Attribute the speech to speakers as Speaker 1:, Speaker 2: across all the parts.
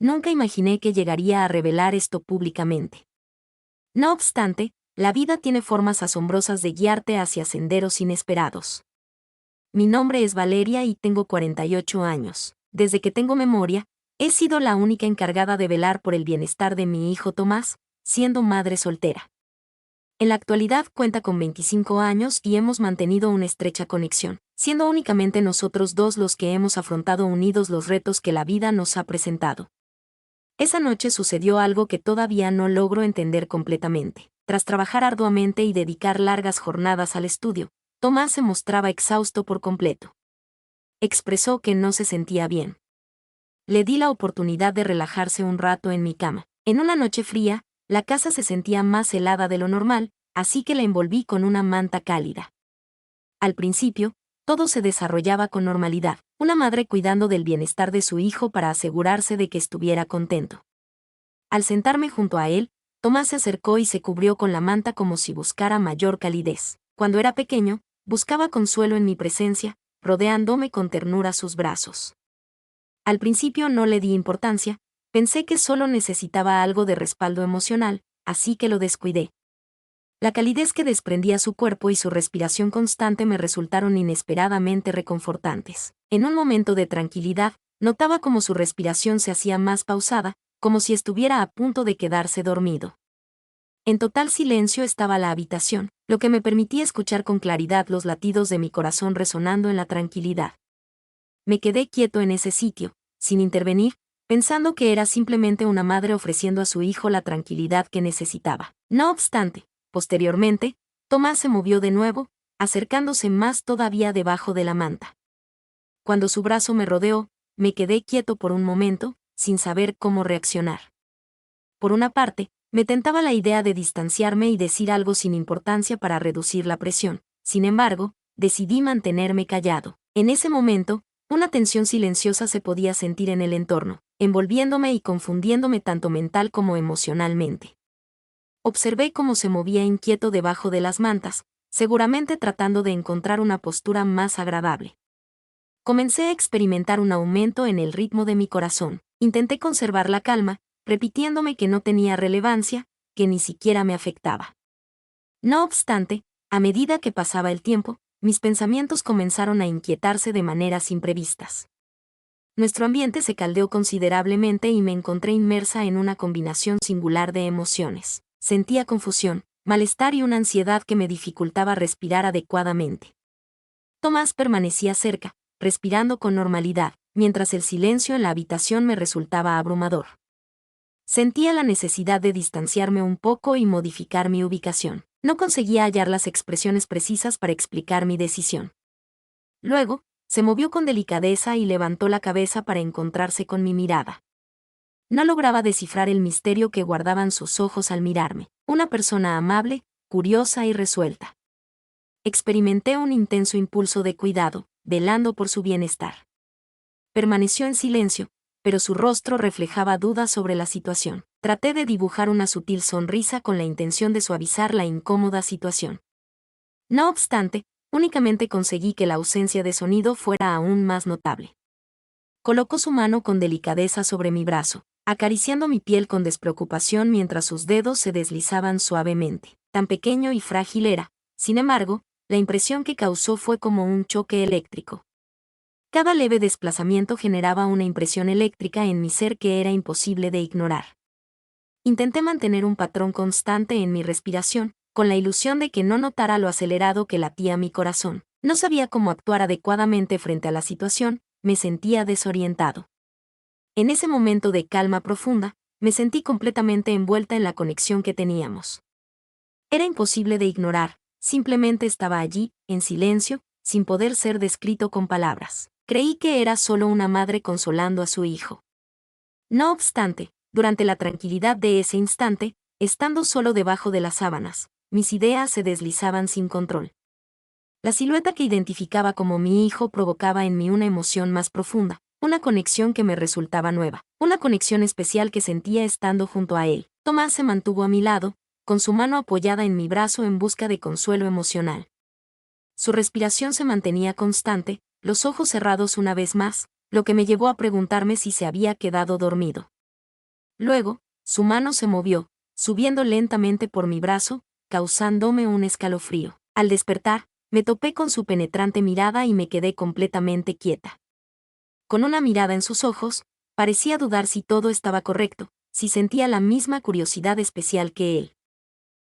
Speaker 1: Nunca imaginé que llegaría a revelar esto públicamente. No obstante, la vida tiene formas asombrosas de guiarte hacia senderos inesperados. Mi nombre es Valeria y tengo 48 años. Desde que tengo memoria, he sido la única encargada de velar por el bienestar de mi hijo Tomás, siendo madre soltera. En la actualidad cuenta con 25 años y hemos mantenido una estrecha conexión, siendo únicamente nosotros dos los que hemos afrontado unidos los retos que la vida nos ha presentado. Esa noche sucedió algo que todavía no logro entender completamente. Tras trabajar arduamente y dedicar largas jornadas al estudio, Tomás se mostraba exhausto por completo. Expresó que no se sentía bien. Le di la oportunidad de relajarse un rato en mi cama. En una noche fría, la casa se sentía más helada de lo normal, así que la envolví con una manta cálida. Al principio, todo se desarrollaba con normalidad, una madre cuidando del bienestar de su hijo para asegurarse de que estuviera contento. Al sentarme junto a él, Tomás se acercó y se cubrió con la manta como si buscara mayor calidez. Cuando era pequeño, buscaba consuelo en mi presencia, rodeándome con ternura sus brazos. Al principio no le di importancia, pensé que solo necesitaba algo de respaldo emocional, así que lo descuidé. La calidez que desprendía su cuerpo y su respiración constante me resultaron inesperadamente reconfortantes. En un momento de tranquilidad, notaba como su respiración se hacía más pausada, como si estuviera a punto de quedarse dormido. En total silencio estaba la habitación, lo que me permitía escuchar con claridad los latidos de mi corazón resonando en la tranquilidad. Me quedé quieto en ese sitio, sin intervenir, pensando que era simplemente una madre ofreciendo a su hijo la tranquilidad que necesitaba. No obstante, posteriormente, Tomás se movió de nuevo, acercándose más todavía debajo de la manta. Cuando su brazo me rodeó, me quedé quieto por un momento, sin saber cómo reaccionar. Por una parte, me tentaba la idea de distanciarme y decir algo sin importancia para reducir la presión. Sin embargo, decidí mantenerme callado. En ese momento, una tensión silenciosa se podía sentir en el entorno, envolviéndome y confundiéndome tanto mental como emocionalmente. Observé cómo se movía inquieto debajo de las mantas, seguramente tratando de encontrar una postura más agradable. Comencé a experimentar un aumento en el ritmo de mi corazón. Intenté conservar la calma, repitiéndome que no tenía relevancia, que ni siquiera me afectaba. No obstante, a medida que pasaba el tiempo, mis pensamientos comenzaron a inquietarse de maneras imprevistas. Nuestro ambiente se caldeó considerablemente y me encontré inmersa en una combinación singular de emociones. Sentía confusión, malestar y una ansiedad que me dificultaba respirar adecuadamente. Tomás permanecía cerca, respirando con normalidad, mientras el silencio en la habitación me resultaba abrumador. Sentía la necesidad de distanciarme un poco y modificar mi ubicación. No conseguía hallar las expresiones precisas para explicar mi decisión. Luego, se movió con delicadeza y levantó la cabeza para encontrarse con mi mirada. No lograba descifrar el misterio que guardaban sus ojos al mirarme. Una persona amable, curiosa y resuelta. Experimenté un intenso impulso de cuidado, velando por su bienestar. Permaneció en silencio, pero su rostro reflejaba dudas sobre la situación. Traté de dibujar una sutil sonrisa con la intención de suavizar la incómoda situación. No obstante, únicamente conseguí que la ausencia de sonido fuera aún más notable. Colocó su mano con delicadeza sobre mi brazo, acariciando mi piel con despreocupación mientras sus dedos se deslizaban suavemente. Tan pequeño y frágil era, sin embargo, la impresión que causó fue como un choque eléctrico. Cada leve desplazamiento generaba una impresión eléctrica en mi ser que era imposible de ignorar. Intenté mantener un patrón constante en mi respiración, con la ilusión de que no notara lo acelerado que latía mi corazón. No sabía cómo actuar adecuadamente frente a la situación, me sentía desorientado. En ese momento de calma profunda, me sentí completamente envuelta en la conexión que teníamos. Era imposible de ignorar, simplemente estaba allí, en silencio, sin poder ser descrito con palabras. Creí que era solo una madre consolando a su hijo. No obstante, durante la tranquilidad de ese instante, estando solo debajo de las sábanas, mis ideas se deslizaban sin control. La silueta que identificaba como mi hijo provocaba en mí una emoción más profunda, una conexión que me resultaba nueva, una conexión especial que sentía estando junto a él. Tomás se mantuvo a mi lado, con su mano apoyada en mi brazo en busca de consuelo emocional. Su respiración se mantenía constante, los ojos cerrados una vez más, lo que me llevó a preguntarme si se había quedado dormido. Luego, su mano se movió, subiendo lentamente por mi brazo, causándome un escalofrío. Al despertar, me topé con su penetrante mirada y me quedé completamente quieta. Con una mirada en sus ojos, parecía dudar si todo estaba correcto, si sentía la misma curiosidad especial que él.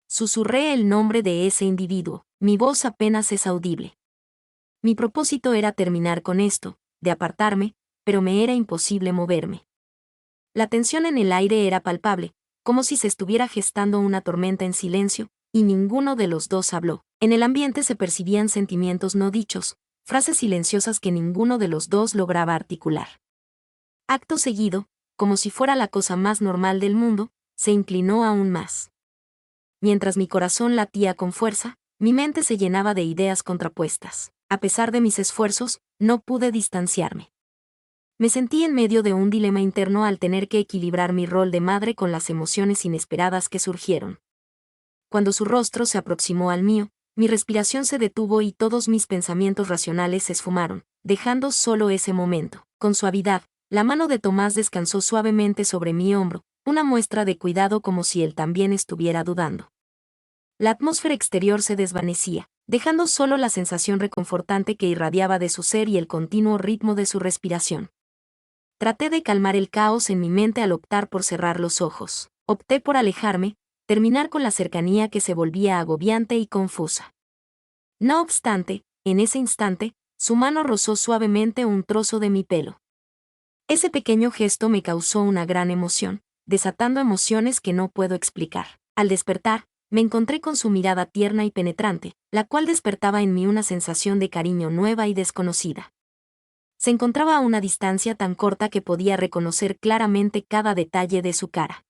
Speaker 1: Susurré el nombre de ese individuo, mi voz apenas es audible. Mi propósito era terminar con esto, de apartarme, pero me era imposible moverme. La tensión en el aire era palpable, como si se estuviera gestando una tormenta en silencio, y ninguno de los dos habló. En el ambiente se percibían sentimientos no dichos, frases silenciosas que ninguno de los dos lograba articular. Acto seguido, como si fuera la cosa más normal del mundo, se inclinó aún más. Mientras mi corazón latía con fuerza, mi mente se llenaba de ideas contrapuestas. A pesar de mis esfuerzos, no pude distanciarme. Me sentí en medio de un dilema interno al tener que equilibrar mi rol de madre con las emociones inesperadas que surgieron. Cuando su rostro se aproximó al mío, mi respiración se detuvo y todos mis pensamientos racionales se esfumaron, dejando solo ese momento. Con suavidad, la mano de Tomás descansó suavemente sobre mi hombro, una muestra de cuidado como si él también estuviera dudando. La atmósfera exterior se desvanecía, dejando solo la sensación reconfortante que irradiaba de su ser y el continuo ritmo de su respiración. Traté de calmar el caos en mi mente al optar por cerrar los ojos. Opté por alejarme, terminar con la cercanía que se volvía agobiante y confusa. No obstante, en ese instante, su mano rozó suavemente un trozo de mi pelo. Ese pequeño gesto me causó una gran emoción, desatando emociones que no puedo explicar. Al despertar, me encontré con su mirada tierna y penetrante, la cual despertaba en mí una sensación de cariño nueva y desconocida. Se encontraba a una distancia tan corta que podía reconocer claramente cada detalle de su cara.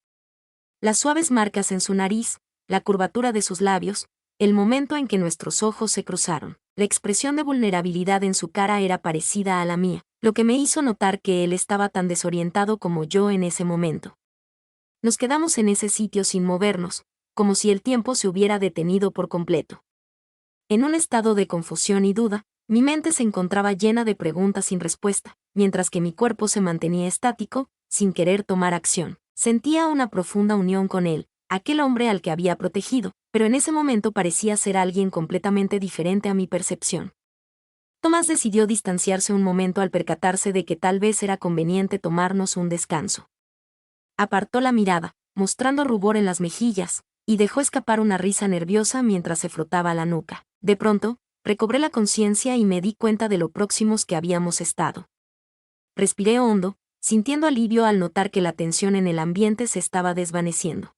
Speaker 1: Las suaves marcas en su nariz, la curvatura de sus labios, el momento en que nuestros ojos se cruzaron. La expresión de vulnerabilidad en su cara era parecida a la mía, lo que me hizo notar que él estaba tan desorientado como yo en ese momento. Nos quedamos en ese sitio sin movernos, como si el tiempo se hubiera detenido por completo. En un estado de confusión y duda, mi mente se encontraba llena de preguntas sin respuesta, mientras que mi cuerpo se mantenía estático, sin querer tomar acción. Sentía una profunda unión con él, aquel hombre al que había protegido, pero en ese momento parecía ser alguien completamente diferente a mi percepción. Tomás decidió distanciarse un momento al percatarse de que tal vez era conveniente tomarnos un descanso. Apartó la mirada, mostrando rubor en las mejillas, y dejó escapar una risa nerviosa mientras se frotaba la nuca. De pronto, recobré la conciencia y me di cuenta de lo próximos que habíamos estado. Respiré hondo, sintiendo alivio al notar que la tensión en el ambiente se estaba desvaneciendo.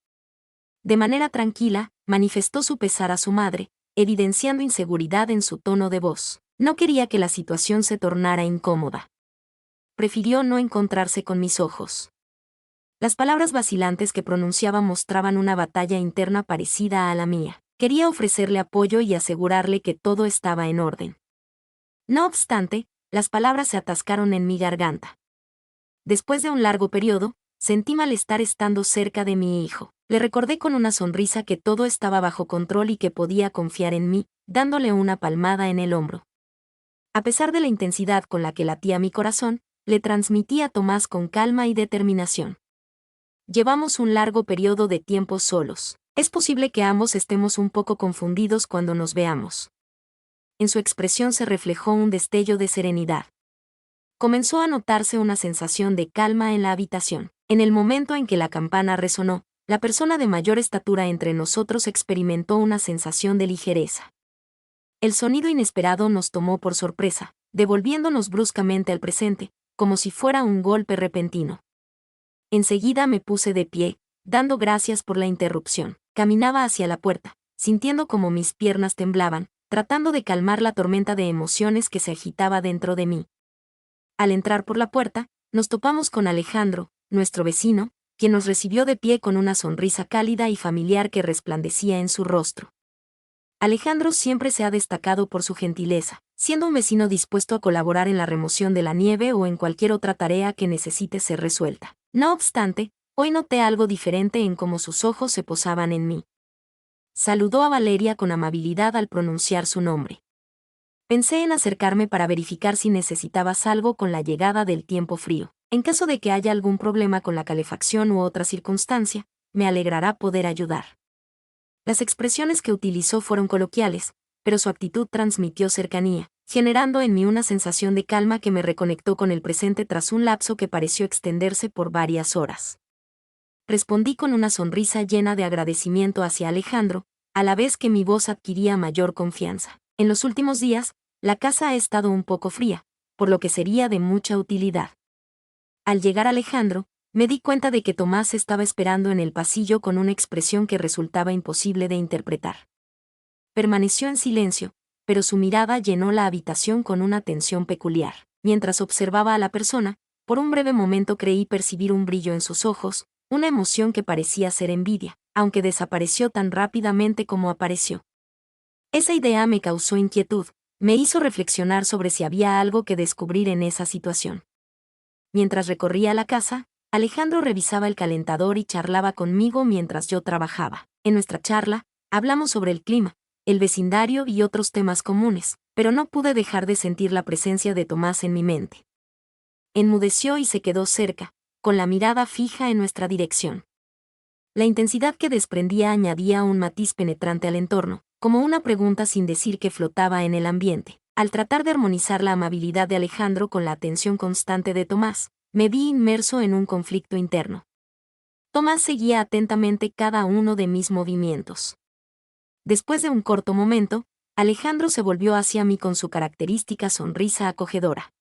Speaker 1: De manera tranquila, manifestó su pesar a su madre, evidenciando inseguridad en su tono de voz. No quería que la situación se tornara incómoda. Prefirió no encontrarse con mis ojos. Las palabras vacilantes que pronunciaba mostraban una batalla interna parecida a la mía. Quería ofrecerle apoyo y asegurarle que todo estaba en orden. No obstante, las palabras se atascaron en mi garganta. Después de un largo periodo, sentí malestar estando cerca de mi hijo. Le recordé con una sonrisa que todo estaba bajo control y que podía confiar en mí, dándole una palmada en el hombro. A pesar de la intensidad con la que latía mi corazón, le transmití a Tomás con calma y determinación. Llevamos un largo periodo de tiempo solos. Es posible que ambos estemos un poco confundidos cuando nos veamos. En su expresión se reflejó un destello de serenidad. Comenzó a notarse una sensación de calma en la habitación. En el momento en que la campana resonó, la persona de mayor estatura entre nosotros experimentó una sensación de ligereza. El sonido inesperado nos tomó por sorpresa, devolviéndonos bruscamente al presente, como si fuera un golpe repentino. Enseguida me puse de pie, dando gracias por la interrupción. Caminaba hacia la puerta, sintiendo como mis piernas temblaban, tratando de calmar la tormenta de emociones que se agitaba dentro de mí. Al entrar por la puerta, nos topamos con Alejandro, nuestro vecino, quien nos recibió de pie con una sonrisa cálida y familiar que resplandecía en su rostro. Alejandro siempre se ha destacado por su gentileza, siendo un vecino dispuesto a colaborar en la remoción de la nieve o en cualquier otra tarea que necesite ser resuelta. No obstante, hoy noté algo diferente en cómo sus ojos se posaban en mí. Saludó a Valeria con amabilidad al pronunciar su nombre. Pensé en acercarme para verificar si necesitabas algo con la llegada del tiempo frío. En caso de que haya algún problema con la calefacción u otra circunstancia, me alegrará poder ayudar. Las expresiones que utilizó fueron coloquiales, pero su actitud transmitió cercanía, generando en mí una sensación de calma que me reconectó con el presente tras un lapso que pareció extenderse por varias horas. Respondí con una sonrisa llena de agradecimiento hacia Alejandro, a la vez que mi voz adquiría mayor confianza. En los últimos días, la casa ha estado un poco fría, por lo que sería de mucha utilidad. Al llegar Alejandro, me di cuenta de que Tomás estaba esperando en el pasillo con una expresión que resultaba imposible de interpretar. Permaneció en silencio, pero su mirada llenó la habitación con una tensión peculiar. Mientras observaba a la persona, por un breve momento creí percibir un brillo en sus ojos, una emoción que parecía ser envidia, aunque desapareció tan rápidamente como apareció. Esa idea me causó inquietud, me hizo reflexionar sobre si había algo que descubrir en esa situación. Mientras recorría la casa, Alejandro revisaba el calentador y charlaba conmigo mientras yo trabajaba. En nuestra charla, hablamos sobre el clima, el vecindario y otros temas comunes, pero no pude dejar de sentir la presencia de Tomás en mi mente. Enmudeció y se quedó cerca, con la mirada fija en nuestra dirección. La intensidad que desprendía añadía un matiz penetrante al entorno, como una pregunta sin decir que flotaba en el ambiente. Al tratar de armonizar la amabilidad de Alejandro con la atención constante de Tomás, me vi inmerso en un conflicto interno. Tomás seguía atentamente cada uno de mis movimientos. Después de un corto momento, Alejandro se volvió hacia mí con su característica sonrisa acogedora.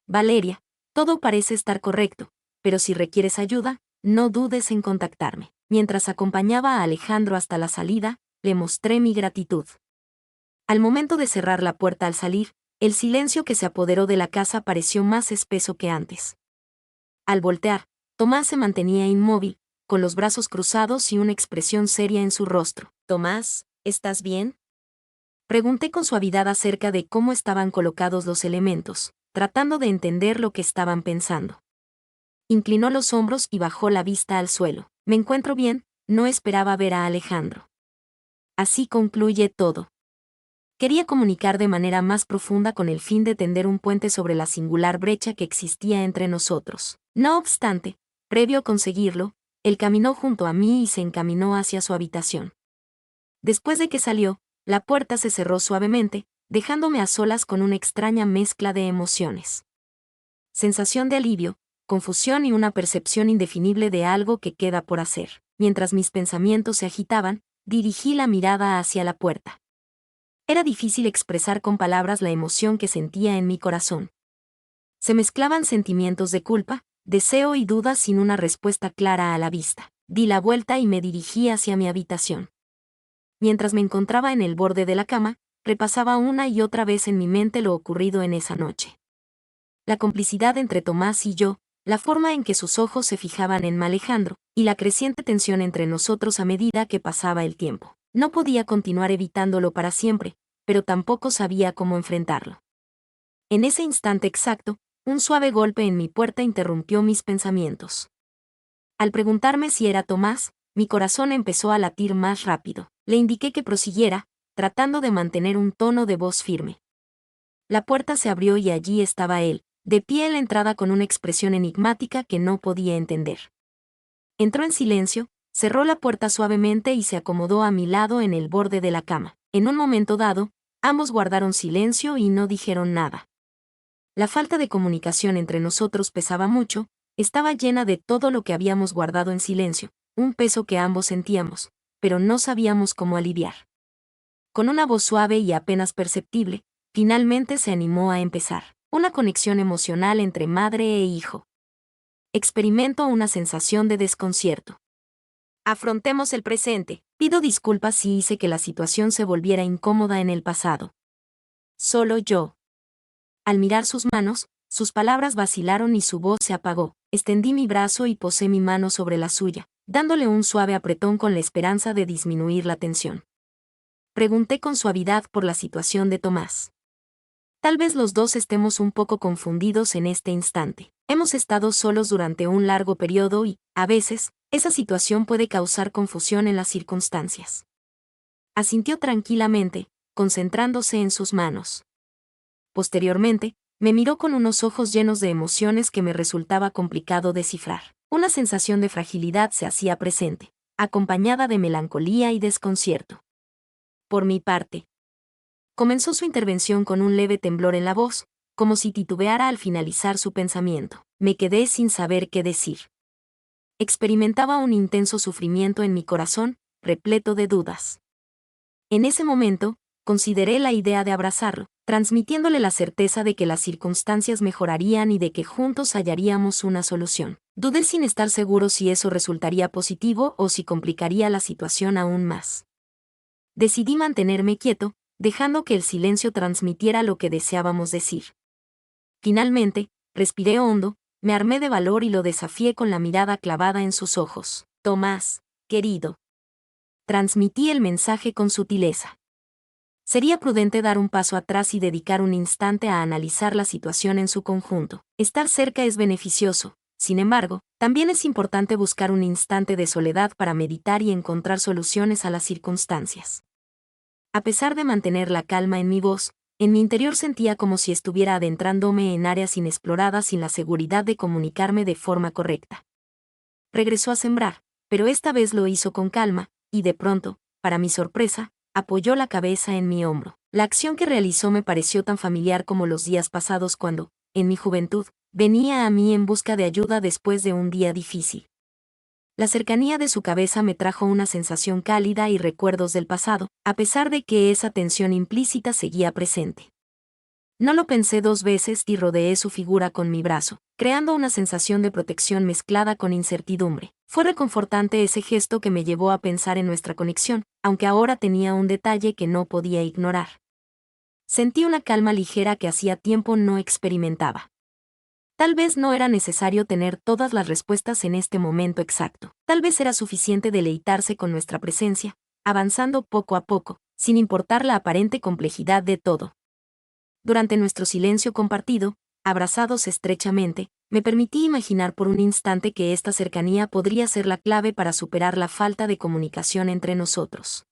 Speaker 1: Valeria, todo parece estar correcto, pero si requieres ayuda, no dudes en contactarme. Mientras acompañaba a Alejandro hasta la salida, le mostré mi gratitud. Al momento de cerrar la puerta al salir, el silencio que se apoderó de la casa pareció más espeso que antes. Al voltear, Tomás se mantenía inmóvil, con los brazos cruzados y una expresión seria en su rostro. «Tomás, ¿estás bien?», pregunté con suavidad acerca de cómo estaban colocados los elementos, tratando de entender lo que estaban pensando. Inclinó los hombros y bajó la vista al suelo. «Me encuentro bien, no esperaba ver a Alejandro». Así concluye todo. Quería comunicar de manera más profunda con el fin de tender un puente sobre la singular brecha que existía entre nosotros. No obstante, previo a conseguirlo, él caminó junto a mí y se encaminó hacia su habitación. Después de que salió, la puerta se cerró suavemente, dejándome a solas con una extraña mezcla de emociones. Sensación de alivio, confusión y una percepción indefinible de algo que queda por hacer. Mientras mis pensamientos se agitaban, dirigí la mirada hacia la puerta. Era difícil expresar con palabras la emoción que sentía en mi corazón. Se mezclaban sentimientos de culpa, deseo y dudas sin una respuesta clara a la vista. Di la vuelta y me dirigí hacia mi habitación. Mientras me encontraba en el borde de la cama, repasaba una y otra vez en mi mente lo ocurrido en esa noche. La complicidad entre Tomás y yo, la forma en que sus ojos se fijaban en Alejandro, y la creciente tensión entre nosotros a medida que pasaba el tiempo. No podía continuar evitándolo para siempre, pero tampoco sabía cómo enfrentarlo. En ese instante exacto, un suave golpe en mi puerta interrumpió mis pensamientos. Al preguntarme si era Tomás, mi corazón empezó a latir más rápido. Le indiqué que prosiguiera, tratando de mantener un tono de voz firme. La puerta se abrió y allí estaba él, de pie en la entrada con una expresión enigmática que no podía entender. Entró en silencio, cerró la puerta suavemente y se acomodó a mi lado en el borde de la cama. En un momento dado, ambos guardaron silencio y no dijeron nada. La falta de comunicación entre nosotros pesaba mucho, estaba llena de todo lo que habíamos guardado en silencio, un peso que ambos sentíamos, pero no sabíamos cómo aliviar. Con una voz suave y apenas perceptible, finalmente se animó a empezar. Una conexión emocional entre madre e hijo. Experimento una sensación de desconcierto. Afrontemos el presente. Pido disculpas si hice que la situación se volviera incómoda en el pasado. Solo yo. Al mirar sus manos, sus palabras vacilaron y su voz se apagó. Extendí mi brazo y posé mi mano sobre la suya, dándole un suave apretón con la esperanza de disminuir la tensión. Pregunté con suavidad por la situación de Tomás. Tal vez los dos estemos un poco confundidos en este instante. Hemos estado solos durante un largo periodo y, a veces, esa situación puede causar confusión en las circunstancias. Asintió tranquilamente, concentrándose en sus manos. Posteriormente, me miró con unos ojos llenos de emociones que me resultaba complicado descifrar. Una sensación de fragilidad se hacía presente, acompañada de melancolía y desconcierto. Por mi parte, comenzó su intervención con un leve temblor en la voz, como si titubeara al finalizar su pensamiento. Me quedé sin saber qué decir. Experimentaba un intenso sufrimiento en mi corazón, repleto de dudas. En ese momento, consideré la idea de abrazarlo, transmitiéndole la certeza de que las circunstancias mejorarían y de que juntos hallaríamos una solución. Dudé sin estar seguro si eso resultaría positivo o si complicaría la situación aún más. Decidí mantenerme quieto, dejando que el silencio transmitiera lo que deseábamos decir. Finalmente, respiré hondo, me armé de valor y lo desafié con la mirada clavada en sus ojos. Tomás, querido. Transmití el mensaje con sutileza. Sería prudente dar un paso atrás y dedicar un instante a analizar la situación en su conjunto. Estar cerca es beneficioso, sin embargo, también es importante buscar un instante de soledad para meditar y encontrar soluciones a las circunstancias. A pesar de mantener la calma en mi voz, en mi interior sentía como si estuviera adentrándome en áreas inexploradas sin la seguridad de comunicarme de forma correcta. Regresó a sembrar, pero esta vez lo hizo con calma, y de pronto, para mi sorpresa, apoyó la cabeza en mi hombro. La acción que realizó me pareció tan familiar como los días pasados cuando, en mi juventud, venía a mí en busca de ayuda después de un día difícil. La cercanía de su cabeza me trajo una sensación cálida y recuerdos del pasado, a pesar de que esa tensión implícita seguía presente. No lo pensé dos veces y rodeé su figura con mi brazo, creando una sensación de protección mezclada con incertidumbre. Fue reconfortante ese gesto que me llevó a pensar en nuestra conexión, aunque ahora tenía un detalle que no podía ignorar. Sentí una calma ligera que hacía tiempo no experimentaba. Tal vez no era necesario tener todas las respuestas en este momento exacto. Tal vez era suficiente deleitarse con nuestra presencia, avanzando poco a poco, sin importar la aparente complejidad de todo. Durante nuestro silencio compartido, abrazados estrechamente, me permití imaginar por un instante que esta cercanía podría ser la clave para superar la falta de comunicación entre nosotros.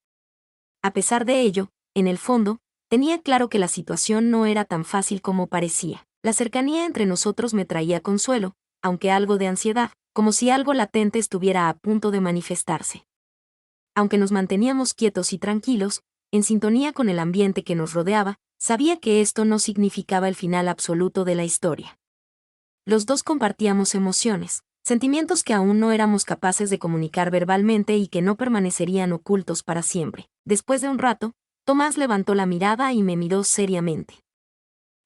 Speaker 1: A pesar de ello, en el fondo, tenía claro que la situación no era tan fácil como parecía. La cercanía entre nosotros me traía consuelo, aunque algo de ansiedad, como si algo latente estuviera a punto de manifestarse. Aunque nos manteníamos quietos y tranquilos, en sintonía con el ambiente que nos rodeaba, sabía que esto no significaba el final absoluto de la historia. Los dos compartíamos emociones, sentimientos que aún no éramos capaces de comunicar verbalmente y que no permanecerían ocultos para siempre. Después de un rato, Tomás levantó la mirada y me miró seriamente.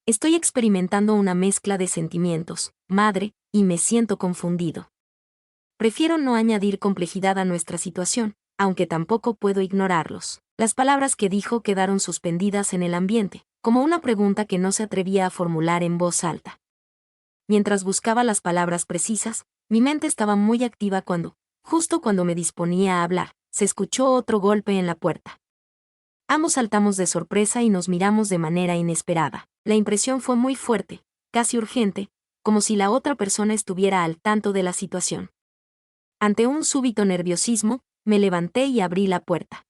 Speaker 1: Estoy experimentando una mezcla de sentimientos, madre, y me siento confundido. Prefiero no añadir complejidad a nuestra situación, aunque tampoco puedo ignorarlos. Las palabras que dijo quedaron suspendidas en el ambiente, como una pregunta que no se atrevía a formular en voz alta. Mientras buscaba las palabras precisas, mi mente estaba muy activa justo cuando me disponía a hablar, se escuchó otro golpe en la puerta. Ambos saltamos de sorpresa y nos miramos de manera inesperada. La impresión fue muy fuerte, casi urgente, como si la otra persona estuviera al tanto de la situación. Ante un súbito nerviosismo, me levanté y abrí la puerta.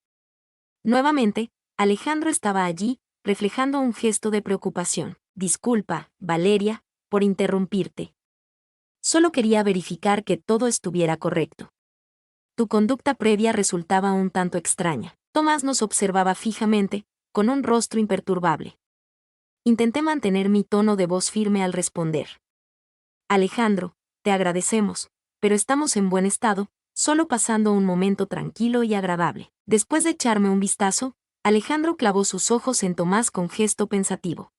Speaker 1: Nuevamente, Alejandro estaba allí, reflejando un gesto de preocupación. Disculpa, Valeria, por interrumpirte. Solo quería verificar que todo estuviera correcto. Tu conducta previa resultaba un tanto extraña. Tomás nos observaba fijamente, con un rostro imperturbable. Intenté mantener mi tono de voz firme al responder. Alejandro, te agradecemos, pero estamos en buen estado, solo pasando un momento tranquilo y agradable. Después de echarme un vistazo, Alejandro clavó sus ojos en Tomás con gesto pensativo.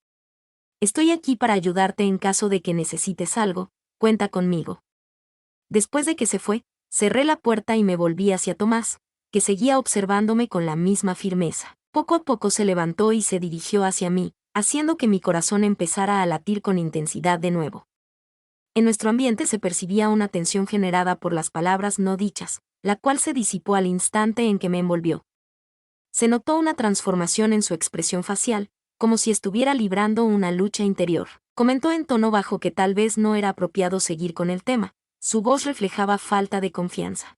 Speaker 1: Estoy aquí para ayudarte en caso de que necesites algo, cuenta conmigo. Después de que se fue, cerré la puerta y me volví hacia Tomás, que seguía observándome con la misma firmeza. Poco a poco se levantó y se dirigió hacia mí, haciendo que mi corazón empezara a latir con intensidad de nuevo. En nuestro ambiente se percibía una tensión generada por las palabras no dichas, la cual se disipó al instante en que me envolvió. Se notó una transformación en su expresión facial, como si estuviera librando una lucha interior. Comentó en tono bajo que tal vez no era apropiado seguir con el tema. Su voz reflejaba falta de confianza.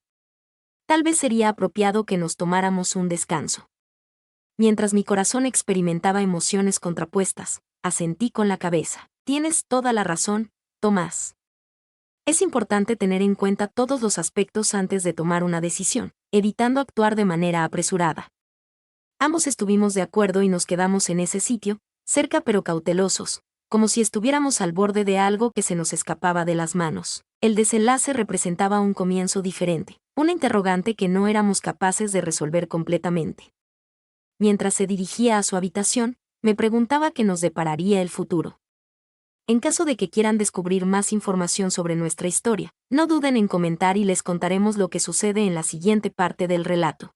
Speaker 1: Tal vez sería apropiado que nos tomáramos un descanso. Mientras mi corazón experimentaba emociones contrapuestas, asentí con la cabeza. Tienes toda la razón, Tomás. Es importante tener en cuenta todos los aspectos antes de tomar una decisión, evitando actuar de manera apresurada. Ambos estuvimos de acuerdo y nos quedamos en ese sitio, cerca pero cautelosos, como si estuviéramos al borde de algo que se nos escapaba de las manos. El desenlace representaba un comienzo diferente, una interrogante que no éramos capaces de resolver completamente. Mientras se dirigía a su habitación, me preguntaba qué nos depararía el futuro. En caso de que quieran descubrir más información sobre nuestra historia, no duden en comentar y les contaremos lo que sucede en la siguiente parte del relato.